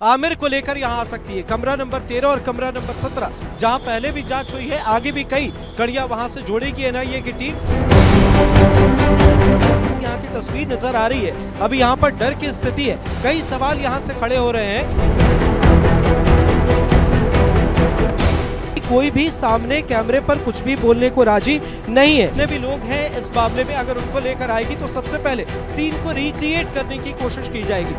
आमिर को लेकर यहां आ सकती है। कमरा नंबर 13 और कमरा नंबर 17 जहां पहले भी जांच हुई है, आगे भी कई कड़ियां वहां से जोड़ेगी एनआईए की टीम। यहां की तस्वीर नजर आ रही है, अभी यहां पर डर की स्थिति है, कई सवाल यहां से खड़े हो रहे हैं। कोई भी सामने कैमरे पर कुछ भी बोलने को राजी नहीं है। जितने भी लोग हैं इस मामले में, अगर उनको लेकर आएगी तो सबसे पहले सीन को रिक्रिएट करने की कोशिश की जाएगी।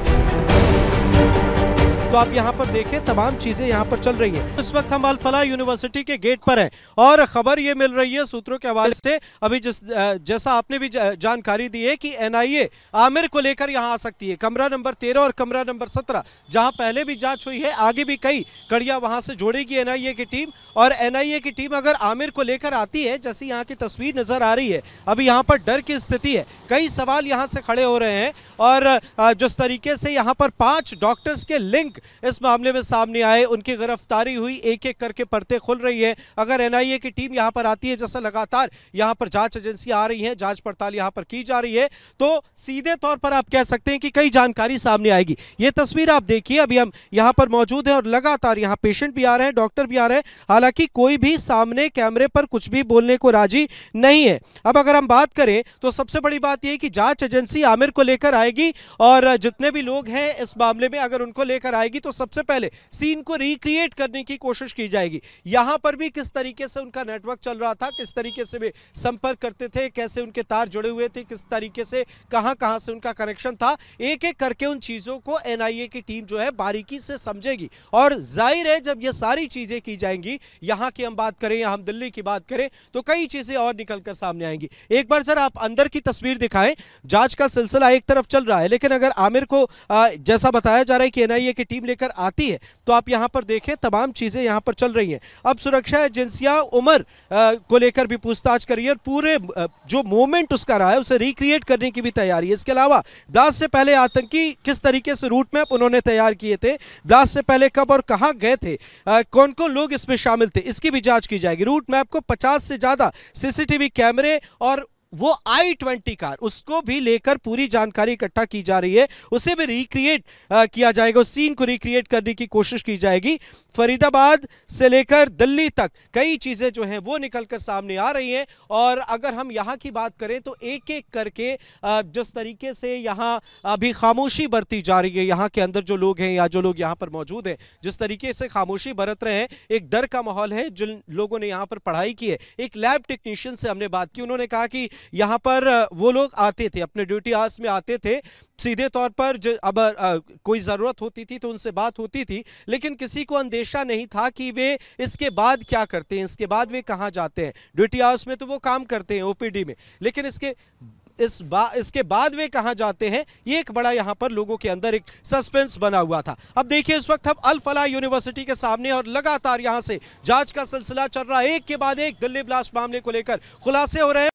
तो आप यहाँ पर देखें, तमाम चीजें यहाँ पर चल रही हैं। इस वक्त हम अल फलाह यूनिवर्सिटी के गेट पर हैं और खबर ये मिल रही है सूत्रों के हवाले से, अभी जैसा आपने भी जानकारी दी है कि एनआईए आमिर को लेकर यहाँ आ सकती है। कमरा नंबर 13 और कमरा नंबर 17 जहाँ पहले भी जांच हुई है, आगे भी कई कड़ियां वहां से जोड़ेगी एनआईए की टीम। और एनआईए की टीम अगर आमिर को लेकर आती है, जैसी यहाँ की तस्वीर नजर आ रही है, अभी यहाँ पर डर की स्थिति है, कई सवाल यहाँ से खड़े हो रहे हैं। और जिस तरीके से यहाँ पर 5 डॉक्टर्स के लिंक इस मामले में सामने आए, उनकी गिरफ्तारी हुई, एक एक करके परतें खुल रही है। अगर एनआईए की टीम यहां पर आती है, जैसा लगातार यहां पर जांच एजेंसी आ रही है, जांच पड़ताल यहां पर की जा रही है, तो सीधे तौर पर आप कह सकते हैं कि कई जानकारी सामने आएगी। ये तस्वीर आप देखिए, अभी हम यहां पर मौजूद हैं और लगातार यहां पेशेंट भी आ रहे हैं, डॉक्टर भी आ रहे हैं। हालांकि कोई भी सामने कैमरे पर कुछ भी बोलने को राजी नहीं है। अब अगर हम बात करें तो सबसे बड़ी बात यह कि जांच एजेंसी आमिर को लेकर आएगी और जितने भी लोग हैं इस मामले में, अगर उनको लेकर आएगी तो सबसे पहले सीन को रिक्रिएट करने की कोशिश की जाएगी। यहां पर भी किस तरीके से उनका नेटवर्क चल रहा था, किस तरीके से वे संपर्क करते थे, कैसे उनके तार जुड़े हुए थे, किस तरीके से कहां से उनका कनेक्शन था, एक एक करके उन चीजों को एनआईए की टीम जो है बारीकी से समझेगी। और जाहिर है जब ये सारी चीजें की जाएंगी, यहां की हम बात करें या हम दिल्ली की बात करें, तो कई चीजें और निकलकर सामने आएंगी। एक बार जरा आप अंदर की तस्वीर दिखाएं। जांच का सिलसिला एक तरफ चल रहा है, लेकिन अगर आमिर को जैसा बताया जा रहा है कि एनआईए की टीम लेकर आती है, तो आप यहां पर देखें, तमाम चीजें यहां पर चल रही हैं। अब सुरक्षा एजेंसियां उमर को लेकर भी पूछताछ कर रही है और पूरे जो मूवमेंट उसका रहा है उसे रिक्रिएट करने की भी तैयारी है। इसके अलावा ब्लास्ट से पहले आतंकी किस तरीके से रूट मैप उन्होंने तैयार किए थे, ब्लास्ट से पहले कब और कहां गए थे, कौन कौन लोग इसमें शामिल थे, इसकी भी जांच की जाएगी। रूट मैप को 50 से ज्यादा सीसीटीवी कैमरे और वो i20 कार, उसको भी लेकर पूरी जानकारी इकट्ठा की जा रही है, उसे भी रिक्रिएट किया जाएगा, उस सीन को रिक्रिएट करने की कोशिश की जाएगी। फरीदाबाद से लेकर दिल्ली तक कई चीजें जो हैं वो निकलकर सामने आ रही हैं। और अगर हम यहां की बात करें तो एक एक करके जिस तरीके से यहां अभी खामोशी बरती जा रही है, यहां के अंदर जो लोग हैं या जो लोग यहां पर मौजूद हैं, जिस तरीके से खामोशी बरत रहे हैं, एक डर का माहौल है। जिन लोगों ने यहां पर पढ़ाई की है, एक लैब टेक्नीशियन से हमने बात की, उन्होंने कहा कि यहां पर वो लोग आते थे, अपने ड्यूटी आवर्स में आते थे, सीधे तौर पर अब कोई ज़रूरत होती थी तो उनसे बात होती थी, लेकिन किसी को अंदेशा नहीं था कि वे इसके बाद क्या करते हैं, इसके बाद वे कहां जाते हैं। ड्यूटी आवर्स में तो वो काम करते हैं ओपीडी में, लेकिन इसके बाद वे कहां जाते हैं, ये एक बड़ा यहां पर लोगों के अंदर एक सस्पेंस बना हुआ था। अब देखिए, इस वक्त हम अल फलाह यूनिवर्सिटी के सामने और लगातार यहां से जांच का सिलसिला चल रहा है, एक के बाद एक दिल्ली ब्लास्ट मामले को लेकर खुलासे हो रहे हैं।